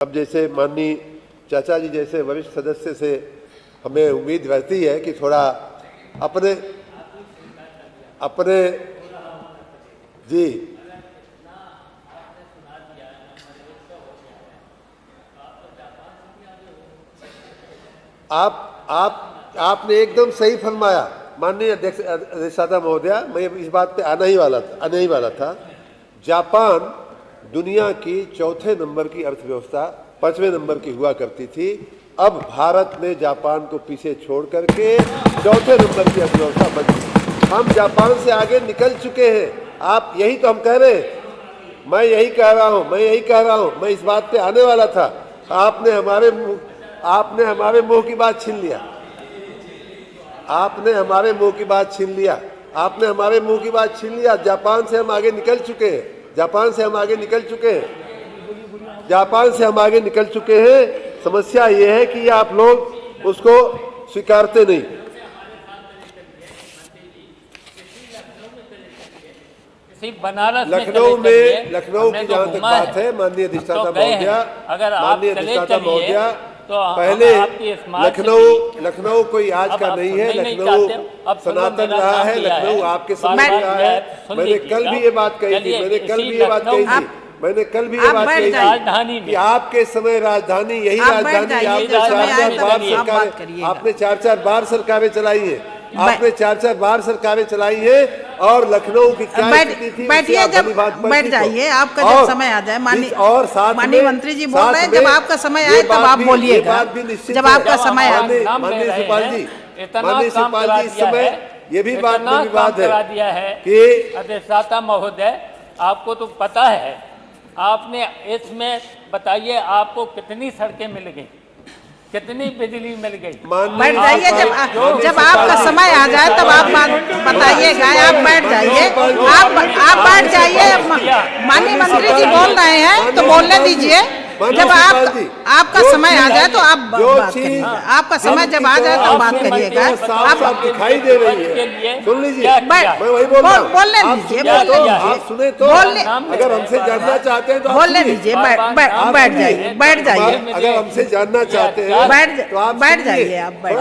अब जैसे माननीय चाचा जी जैसे वरिष्ठ सदस्य से हमें उम्मीद रहती है कि थोड़ा अपने अपने जी आपने एकदम सही फरमाया माननीय अध्यक्ष अधिष्ठाता महोदया। मैं इस बात पे आने ही वाला था। जापान दुनिया की चौथे नंबर की अर्थव्यवस्था 5वें नंबर की हुआ करती थी। अब भारत ने जापान को पीछे छोड़ करके चौथे नंबर की अर्थव्यवस्था बन गई। हम जापान से आगे निकल चुके हैं। आप यही तो हम कह रहे हैं। मैं यही कह रहा हूं। मैं इस बात पे आने वाला था। आपने हमारे मुंह की बात छीन लिया। आपने हमारे मुंह की बात छीन लिया। जापान से हम आगे निकल चुके हैं। समस्या ये है कि आप लोग उसको स्वीकारते नहीं। लखनऊ की जहां तक बात है माननीय अधिष्ठाता महोदया, पहले लखनऊ कोई आज का नहीं है। लखनऊ सनातन रहा है। लखनऊ आपके समय रहा है। मैंने कल भी ये बात कही थी कि आपके समय राजधानी यही राजधानी आपने 4-4 बार सरकारें चलाई हैं। और लखनऊ की क्या स्थिति थी? बैठिए, जब बैठ जाइए। आपका जब समय आ जाए माननीय मंत्री जी बोल रहे हैं, जब आपका समय आए तब आप बोलिएगा। जब आपका समय आए माननीय शिवपाल जी इस समय ये भी बात में विवाद है कि अधिष्ठाता महोदय, आपको तो पता है, आपने इसमें बताइए आपको कितनी सड़कें मिल गई, कितनी बिजली मिल गई। बैठ जाइए। जब आपका समय आ जाए तब आप बात बताइएगा। आप बैठ जाइए। आप बैठ जाइए। माननीय मंत्री जी बोल रहे हैं तो बोलने दीजिए। जब आपका समय आ जाए तो आप बात करिए। आपका समय जब आ जाए तो बात करिएगा। आप दिखाई दे रही है। सुन लीजिए, मैं वही बोल रहा हूं। बोलने दीजिए। आप सुने तो अगर हमसे जानना चाहते हैं तो बोलने दीजिए। बैठ जाइए। अगर हमसे जानना चाहते हैं बैठ जाइए। आप बैठ